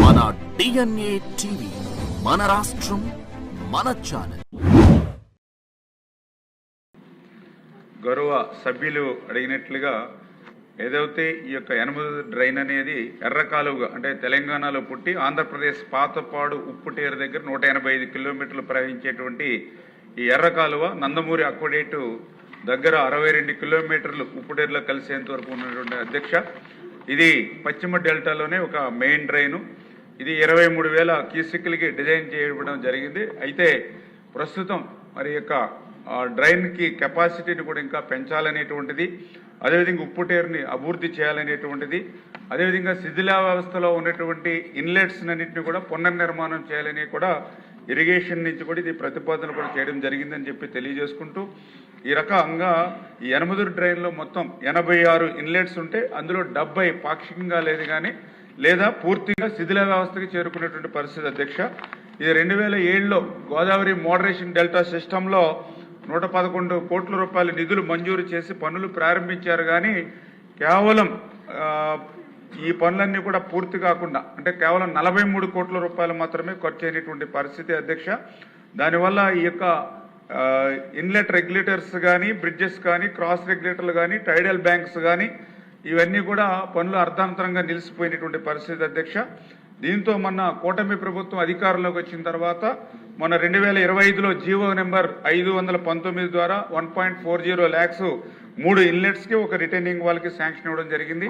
మన DNA TV, మన రాష్ట్రం, మన ఛానల్. గౌరవ సభ్యులు అడిగినట్లుగా ఏదైతే ఈ యొక్క యనమదురు డ్రైన్ అనేది ఎర్ర కాలువగా అంటే తెలంగాణలో పుట్టి ఆంధ్రప్రదేశ్ పాతపాడు ఉప్పుటేరు దగ్గర 185 కిలోమీటర్లు ప్రవహించేటువంటి ఈ ఎర్ర కాలువ నందమూరి అక్వడేటు దగ్గర 62 కిలోమీటర్లు ఉప్పుటేరులో కలిసేంత వరకు ఉన్నటువంటి అధ్యక్ష, ఇది పశ్చిమ డెల్టాలోనే ఒక మెయిన్ డ్రైను. ఇది 23,000 క్యూసెక్లకి డిజైన్ చేయడం జరిగింది. అయితే ప్రస్తుతం మరి యొక్క డ్రైన్కి కెపాసిటీని కూడా ఇంకా పెంచాలనేటువంటిది, అదేవిధంగా ఉప్పుటేరుని అభివృద్ధి చేయాలనేటువంటిది, అదేవిధంగా శిథిలా వ్యవస్థలో ఉన్నటువంటి ఇన్లెట్స్ అన్నింటినీ కూడా పునర్నిర్మాణం చేయాలని కూడా ఇరిగేషన్ నుంచి కూడా ఇది ప్రతిపాదన కూడా చేయడం జరిగిందని చెప్పి తెలియజేసుకుంటూ, ఈ రకంగా ఈ యనమదురు డ్రైన్లో మొత్తం 86 ఇన్లెట్స్ ఉంటే అందులో 70 పాక్షికంగా లేదు కానీ లేదా పూర్తిగా శిథిల వ్యవస్థకి చేరుకునేటువంటి పరిస్థితి అధ్యక్ష. ఇది 2007లో గోదావరి మోడరేషన్ డెల్టా సిస్టంలో 111 కోట్ల రూపాయల నిధులు మంజూరు చేసి పనులు ప్రారంభించారు. కానీ కేవలం ఈ పనులన్నీ కూడా పూర్తి కాకుండా అంటే కేవలం 43 కోట్ల రూపాయలు మాత్రమే ఖర్చు అయినటువంటి పరిస్థితి అధ్యక్ష. దానివల్ల ఈ యొక్క ఇన్లెట్ రెగ్యులేటర్స్ కానీ, బ్రిడ్జెస్ కానీ, క్రాస్ రెగ్యులేటర్లు కానీ, టైడల్ బ్యాంక్స్ కానీ ఇవన్నీ కూడా పనులు అర్ధాంతరంగా నిలిచిపోయినటువంటి పరిస్థితి అధ్యక్ష. దీంతో మొన్న కూటమి ప్రభుత్వం అధికారంలోకి వచ్చిన తర్వాత మొన్న 2025లో జీవో నెంబర్ 519 ద్వారా 1.40 lakhs 3 ఇన్లెట్స్కి ఒక రిటైనింగ్ వాళ్ళకి శాంక్షన్ ఇవ్వడం జరిగింది.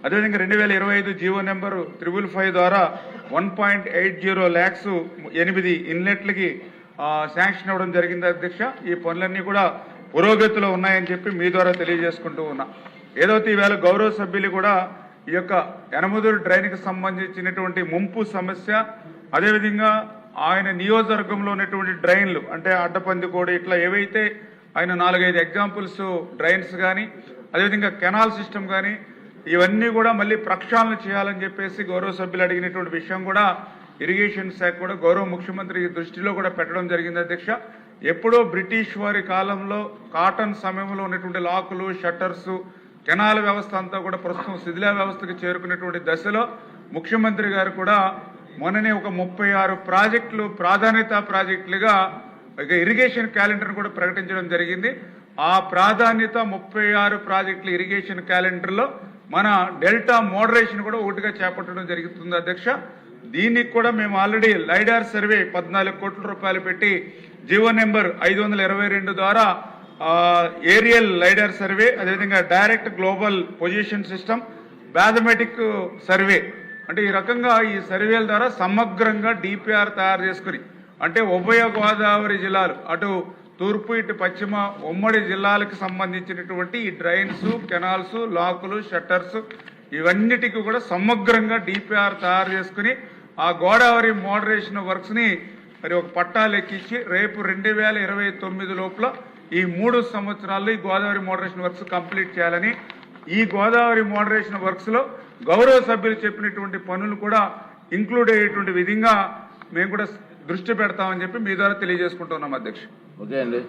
అదేవిధంగా 2025 జీవో నెంబర్ 555 ద్వారా 1.80 lakhs 8 ఇన్లెట్లకి శాంక్షన్ ఇవ్వడం జరిగింది అధ్యక్ష. ఈ పనులన్నీ కూడా పురోగతిలో ఉన్నాయని చెప్పి మీ ద్వారా తెలియజేసుకుంటూ ఉన్నా. ఏదైతే ఈవేళ గౌరవ సభ్యులు కూడా ఈ యొక్క యనమదురు డ్రైన్కి సంబంధించినటువంటి ముంపు సమస్య, అదేవిధంగా ఆయన నియోజకవర్గంలో ఉన్నటువంటి డ్రైన్లు అంటే అడ్డపందికోడి ఇట్లా ఏవైతే ఆయన 4-5 ఎగ్జాంపుల్స్ డ్రైన్స్ కానీ, అదేవిధంగా కెనాల్ సిస్టమ్ కానీ ఇవన్నీ కూడా మళ్ళీ ప్రక్షాళన చేయాలని చెప్పేసి గౌరవ సభ్యులు అడిగినటువంటి విషయం కూడా ఇరిగేషన్ శాఖ కూడా గౌరవ ముఖ్యమంత్రి దృష్టిలో కూడా పెట్టడం జరిగింది అధ్యక్ష. ఎప్పుడో బ్రిటిష్ వారి కాలంలో కాటన్ సమయంలో ఉన్నటువంటి లాకులు, షట్టర్స్, కెనాల్ వ్యవస్థ అంతా కూడా ప్రస్తుతం శిథిలా వ్యవస్థకు చేరుకునేటువంటి దశలో ముఖ్యమంత్రి గారు కూడా మొన్ననే ఒక 36 ప్రాజెక్టులు ప్రాధాన్యత ప్రాజెక్టులుగా ఇరిగేషన్ క్యాలెండర్ కూడా ప్రకటించడం జరిగింది. ఆ ప్రాధాన్యత 36 ప్రాజెక్టుల ఇరిగేషన్ క్యాలెండర్లో మన డెల్టా మోడరేషన్ కూడా ఒకటిగా చేపట్టడం జరుగుతుంది అధ్యక్ష. దీనికి కూడా మేము ఆల్రెడీ లైడార్ సర్వే 14 కోట్ల రూపాయలు పెట్టి జీవో నెంబర్ 522 ద్వారా ఏరియల్ లైడార్ సర్వే, అదేవిధంగా direct global position system, mathematic survey అంటే ఈ రకంగా ఈ సర్వేల ద్వారా సమగ్రంగా డిపిఆర్ తయారు చేసుకుని అంటే ఉభయ గోదావరి జిల్లాలు అటు తూర్పు ఇటు పశ్చిమ ఉమ్మడి జిల్లాలకు సంబంధించినటువంటి ఈ డ్రైన్స్, కెనాల్స్, లాకులు, షట్టర్స్ ఇవన్నిటికీ కూడా సమగ్రంగా డిపిఆర్ తయారు చేసుకుని ఆ గోదావరి మోడరేషన్ వర్క్స్ని మరి ఒక పట్టాలు ఎక్కించి రేపు 2029 లోపల ఈ 3 సంవత్సరాల్లో ఈ గోదావరి మోడరేషన్ వర్క్స్ కంప్లీట్ చేయాలని, ఈ గోదావరి మోడరేషన్ వర్క్స్లో గౌరవ సభ్యులు చెప్పినటువంటి పనులు కూడా ఇంక్లూడ్ అయ్యేటువంటి విధంగా మేము కూడా దృష్టి పెడతామని చెప్పి మీ ద్వారా తెలియజేసుకుంటున్నాం అధ్యక్ష. ఓకే అండి.